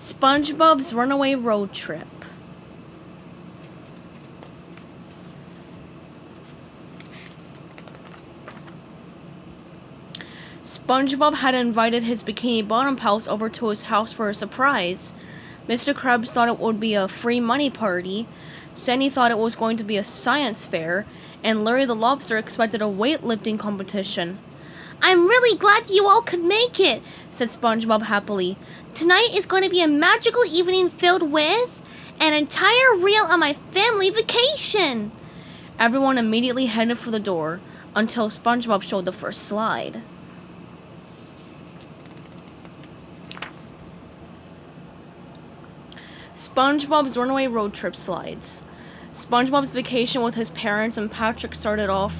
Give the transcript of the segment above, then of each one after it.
SpongeBob's Runaway Road Trip. SpongeBob had invited his Bikini Bottom pals over to his house for a surprise. Mr. Krabs thought it would be a free money party, Sandy thought it was going to be a science fair, and Larry the Lobster expected a weightlifting competition. "I'm really glad you all could make it," said SpongeBob happily. "Tonight is going to be a magical evening filled with an entire reel on my family vacation." Everyone immediately headed for the door, until SpongeBob showed the first slide. SpongeBob's Runaway Road Trip slides. SpongeBob's vacation with his parents and Patrick started off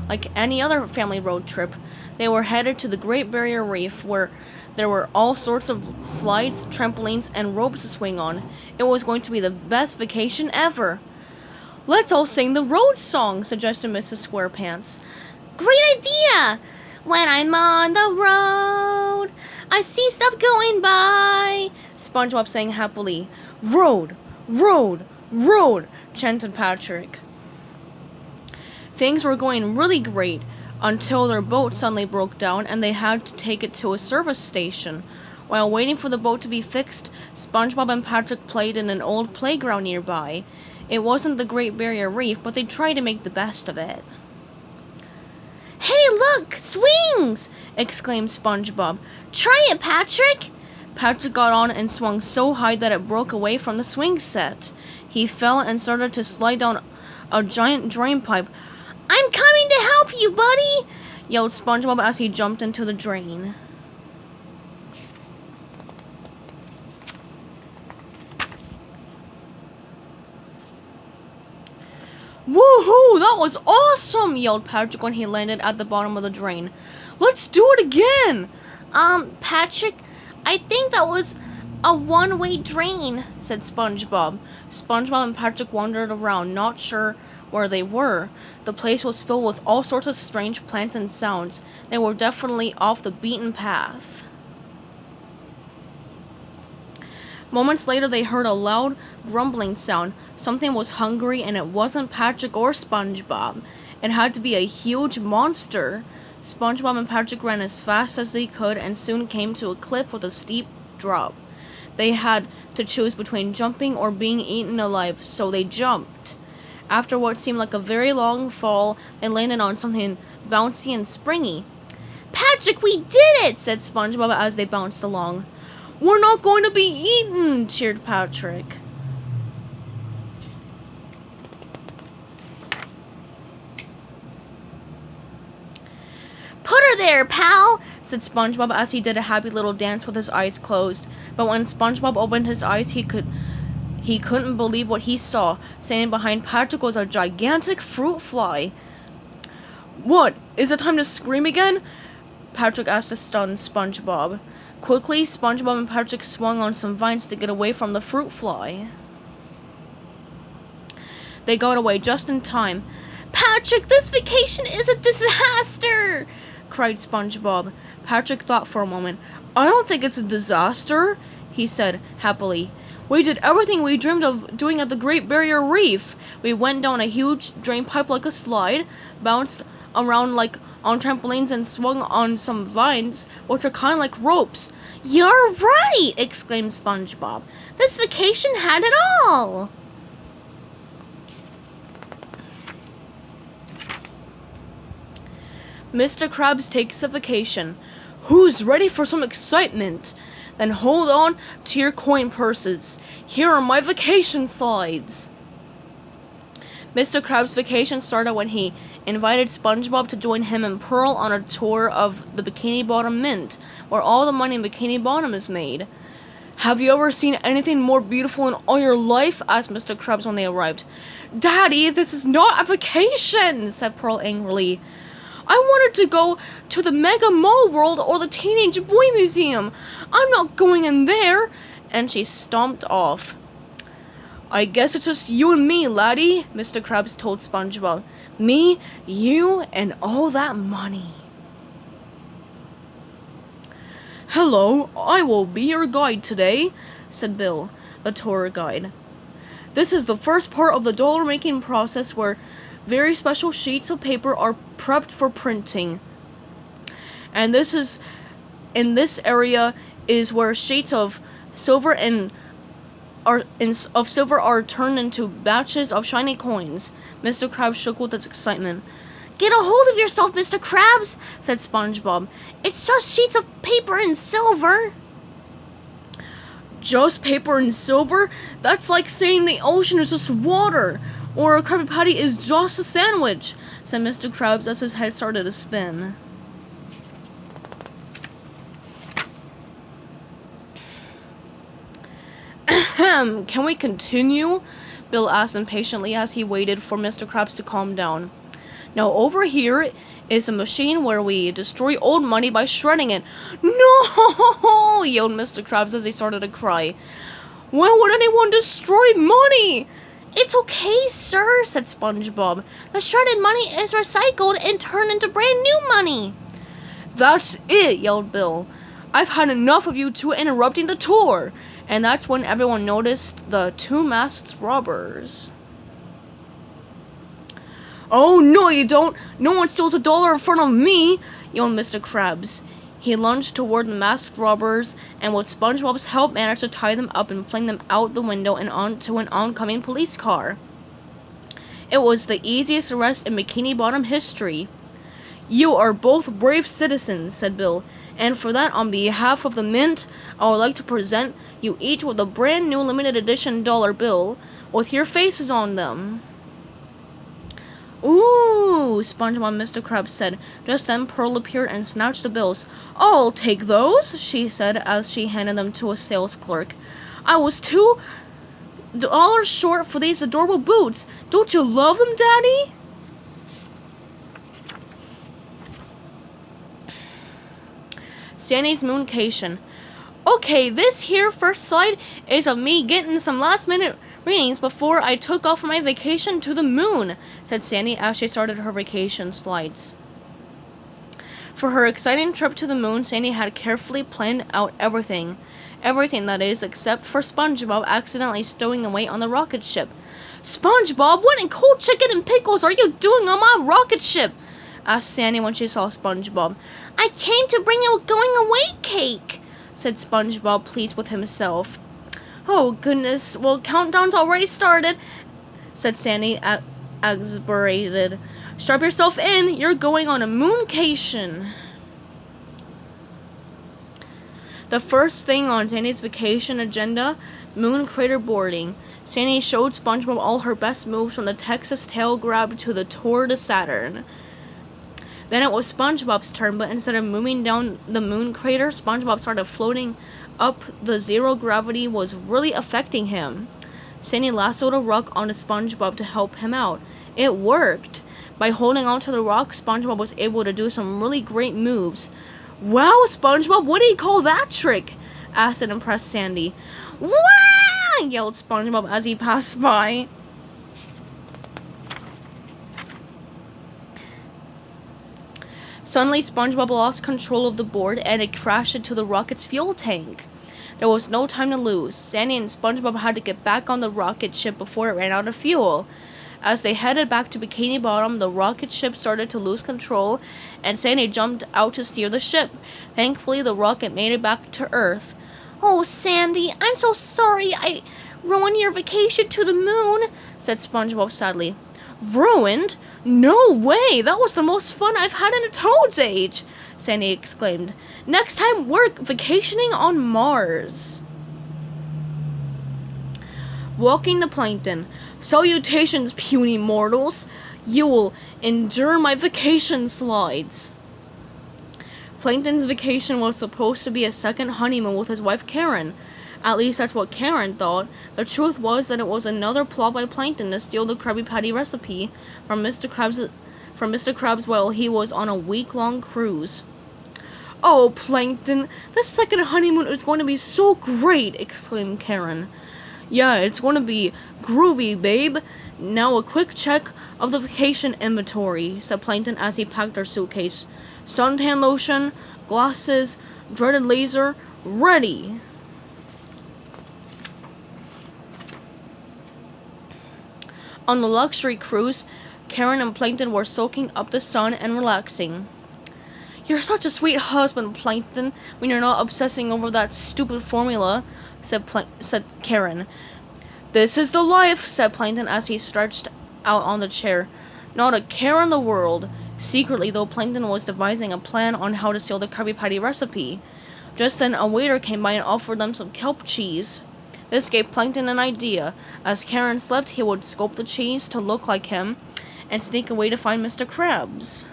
like any other family road trip. They were headed to the Great Barrier Reef, where there were all sorts of slides, trampolines, and ropes to swing on. It was going to be the best vacation ever. "Let's all sing the road song," suggested Mrs. SquarePants. "Great idea! When I'm on the road, I see stuff going by," SpongeBob sang happily. "Road, road, road," chanted Patrick. Things were going really great until their boat suddenly broke down and they had to take it to a service station. While waiting for the boat to be fixed, SpongeBob and Patrick played in an old playground nearby. It wasn't the Great Barrier Reef, but they tried to make the best of it. "Hey, look! Swings!" exclaimed SpongeBob. "Try it, Patrick!" Patrick got on and swung so high that it broke away from the swing set. He fell and started to slide down a giant drain pipe. "I'm coming to help you, buddy!" yelled SpongeBob as he jumped into the drain. "Woohoo! That was awesome!" yelled Patrick when he landed at the bottom of the drain. "Let's do it again!" Patrick, I think that was a one-way drain," said SpongeBob. SpongeBob and Patrick wandered around, not sure where they were. The place was filled with all sorts of strange plants and sounds. They were definitely off the beaten path. Moments later, they heard a loud grumbling sound. Something was hungry, and it wasn't Patrick or SpongeBob. It had to be a huge monster. SpongeBob and Patrick ran as fast as they could and soon came to a cliff with a steep drop. They had to choose between jumping or being eaten alive, so they jumped. After what seemed like a very long fall, they landed on something bouncy and springy. "Patrick, we did it!" said SpongeBob as they bounced along. "We're not going to be eaten!" cheered Patrick. "Put her there, pal!" said SpongeBob as he did a happy little dance with his eyes closed. But when SpongeBob opened his eyes, he couldn't believe what he saw. Standing behind Patrick was a gigantic fruit fly. "What? Is it time to scream again?" Patrick asked the stunned SpongeBob. Quickly, SpongeBob and Patrick swung on some vines to get away from the fruit fly. They got away just in time. "Patrick, this vacation is a disaster!" cried SpongeBob. Patrick thought for a moment. "I don't think it's a disaster," he said happily. "We did everything we dreamed of doing at the Great Barrier Reef. We went down a huge drain pipe like a slide, bounced around like on trampolines, and swung on some vines, which are kind of like ropes." "You're right!" exclaimed SpongeBob. "This vacation had it all!" Mr. Krabs takes a vacation. Who's ready for some excitement? Then hold on to your coin purses. Here are my vacation slides. Mr. Krabs' vacation started when he invited SpongeBob to join him and Pearl on a tour of the Bikini Bottom Mint, where all the money in Bikini Bottom is made. "Have you ever seen anything more beautiful in all your life?" asked Mr. Krabs when they arrived. "Daddy, this is not a vacation," said Pearl angrily. "I wanted to go to the Mega Mall World or the Teenage Boy Museum. I'm not going in there." And she stomped off. "I guess it's just you and me, laddie," Mr. Krabs told SpongeBob. "Me, you, and all that money." "Hello, I will be your guide today," said Bill, the tour guide. "This is the first part of the dollar-making process where very special sheets of paper are prepped for printing. And in this area is where sheets of silver are turned into batches of shiny coins." Mr. Krabs shook with his excitement. "Get a hold of yourself, Mr. Krabs," said SpongeBob. "It's just sheets of paper and silver." "Just paper and silver? That's like saying the ocean is just water, or a Krabby Patty is just a sandwich," said Mr. Krabs as his head started to spin. "Ahem, can we continue?" Bill asked impatiently as he waited for Mr. Krabs to calm down. "Now over here is a machine where we destroy old money by shredding it." "No!" yelled Mr. Krabs as he started to cry. "Why would anyone destroy money?" "It's okay, sir," said SpongeBob. "The shredded money is recycled and turned into brand new money." "That's it!" yelled Bill. "I've had enough of you two interrupting the tour." And that's when everyone noticed the two masked robbers. "Oh, no you don't! No one steals $1 in front of me!" yelled Mr. Krabs. He lunged toward the masked robbers, and with SpongeBob's help managed to tie them up and fling them out the window and onto an oncoming police car. It was the easiest arrest in Bikini Bottom history. "You are both brave citizens," said Bill, "and for that, on behalf of the Mint, I would like to present you each with a brand new limited edition dollar bill with your faces on them." "Ooh," SpongeBob and Mr. Krabs said. Just then Pearl appeared and snatched the bills. "I'll take those," she said as she handed them to a sales clerk. "I was $2 short for these adorable boots. Don't you love them, Daddy?" Sandy's Mooncation. "Okay, this here first slide is of me getting some last-minute readings before I took off for my vacation to the moon," said Sandy as she started her vacation slides. For her exciting trip to the moon, Sandy had carefully planned out everything. Everything, that is, except for SpongeBob accidentally stowing away on the rocket ship. "SpongeBob, what in cold chicken and pickles are you doing on my rocket ship?" asked Sandy when she saw SpongeBob. "I came to bring you a going-away cake," said SpongeBob, pleased with himself. "Oh, goodness. Well, countdown's already started," said Sandy, exasperated. "Strap yourself in. You're going on a mooncation." The first thing on Sandy's vacation agenda, moon crater boarding. Sandy showed SpongeBob all her best moves, from the Texas tail grab to the tour to Saturn. Then it was SpongeBob's turn, but instead of moving down the moon crater, SpongeBob started floating up. The zero gravity was really affecting him. Sandy lassoed a rock onto SpongeBob to help him out. It worked. By holding onto the rock, SpongeBob was able to do some really great moves. "Wow, SpongeBob, what do you call that trick?" asked an impressed Sandy. "Wah!" yelled SpongeBob as he passed by. Suddenly, SpongeBob lost control of the board and it crashed into the rocket's fuel tank. There was no time to lose. Sandy and SpongeBob had to get back on the rocket ship before it ran out of fuel. As they headed back to Bikini Bottom, the rocket ship started to lose control, and Sandy jumped out to steer the ship. Thankfully, the rocket made it back to Earth. "Oh, Sandy, I'm so sorry I ruined your vacation to the moon," said SpongeBob sadly. "Ruined? No way! That was the most fun I've had in a toad's age!" Sandy exclaimed. "Next time we're vacationing on Mars." Walking the Plankton. "Salutations, puny mortals! You will endure my vacation slides." Plankton's vacation was supposed to be a second honeymoon with his wife Karen. At least that's what Karen thought. The truth was that it was another plot by Plankton to steal the Krabby Patty recipe from Mr. Krabs while he was on a week-long cruise. "Oh, Plankton, this second honeymoon is going to be so great!" exclaimed Karen. "Yeah, it's going to be groovy, babe. Now a quick check of the vacation inventory," said Plankton as he packed their suitcase. "Suntan lotion, glasses, dreaded laser, ready." On the luxury cruise, Karen and Plankton were soaking up the sun and relaxing. "You're such a sweet husband, Plankton, when you're not obsessing over that stupid formula," said Karen. "This is the life," said Plankton as he stretched out on the chair. "Not a care in the world." Secretly, though, Plankton was devising a plan on how to steal the Krabby Patty recipe. Just then, a waiter came by and offered them some kelp cheese. This gave Plankton an idea. As Karen slept, he would sculpt the cheese to look like him and sneak away to find Mr. Krabs.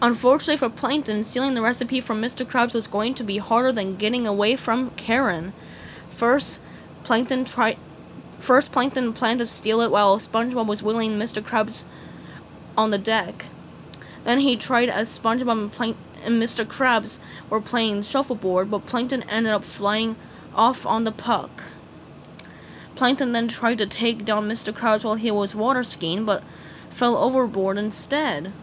Unfortunately for Plankton, stealing the recipe from Mr. Krabs was going to be harder than getting away from Karen. First, Plankton planned to steal it while SpongeBob was wheeling Mr. Krabs on the deck. Then he tried as SpongeBob and Mr. Krabs were playing shuffleboard, but Plankton ended up flying off on the puck. Plankton then tried to take down Mr. Krabs while he was water skiing, but fell overboard instead.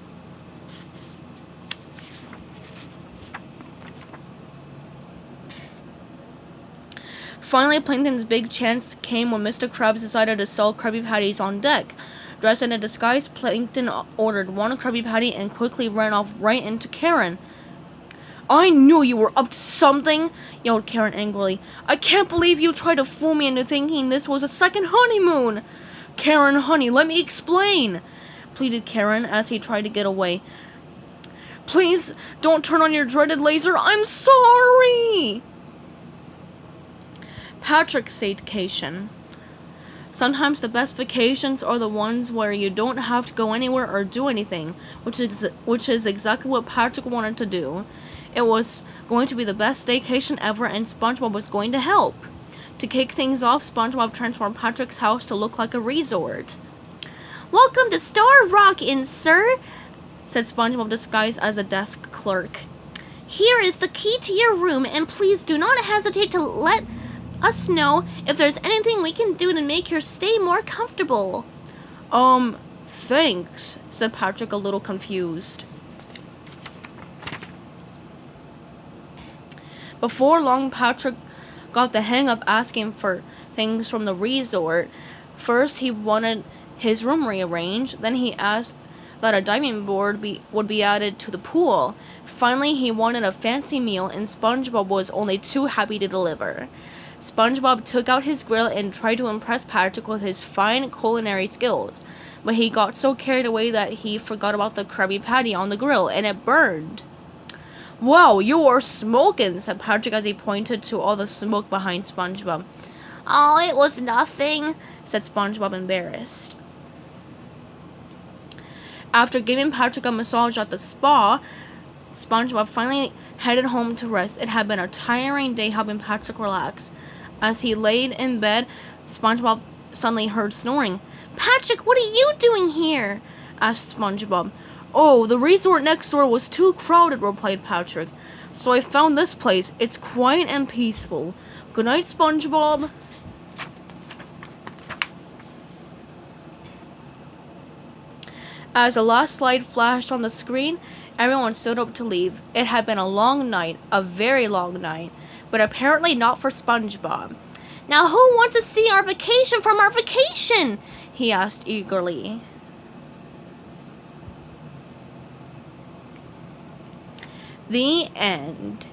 Finally, Plankton's big chance came when Mr. Krabs decided to sell Krabby Patties on deck. Dressed in a disguise, Plankton ordered one Krabby Patty and quickly ran off right into Karen. "I knew you were up to something," yelled Karen angrily. "I can't believe you tried to fool me into thinking this was a second honeymoon." "Karen, honey, let me explain," pleaded Karen as he tried to get away. "Please don't turn on your dreaded laser. I'm sorry." Patrick's vacation. Sometimes the best vacations are the ones where you don't have to go anywhere or do anything, which is exactly what Patrick wanted to do. It was going to be the best vacation ever, and SpongeBob was going to help. To kick things off, SpongeBob transformed Patrick's house to look like a resort. "Welcome to Star Rock Inn, sir," said SpongeBob disguised as a desk clerk. "Here is the key to your room, and please do not hesitate to let us know if there's anything we can do to make your stay more comfortable." Thanks," said Patrick, a little confused. Before long, Patrick got the hang of asking for things from the resort. First, he wanted his room rearranged. Then he asked that a diving board would be added to the pool. Finally, he wanted a fancy meal, and SpongeBob was only too happy to deliver. SpongeBob took out his grill and tried to impress Patrick with his fine culinary skills, but he got so carried away that he forgot about the Krabby Patty on the grill, and it burned. "Wow, you are smoking," said Patrick as he pointed to all the smoke behind SpongeBob. "Oh, it was nothing," said SpongeBob, embarrassed. After giving Patrick a massage at the spa, SpongeBob finally headed home to rest. It had been a tiring day helping Patrick relax. As he laid in bed, SpongeBob suddenly heard snoring. "Patrick, what are you doing here?" asked SpongeBob. "Oh, the resort next door was too crowded," replied Patrick. "So I found this place. It's quiet and peaceful. Good night, SpongeBob." As the last slide flashed on the screen, everyone stood up to leave. It had been a long night, a very long night, but apparently not for SpongeBob. "Now who wants to see our vacation from our vacation?" he asked eagerly. The end.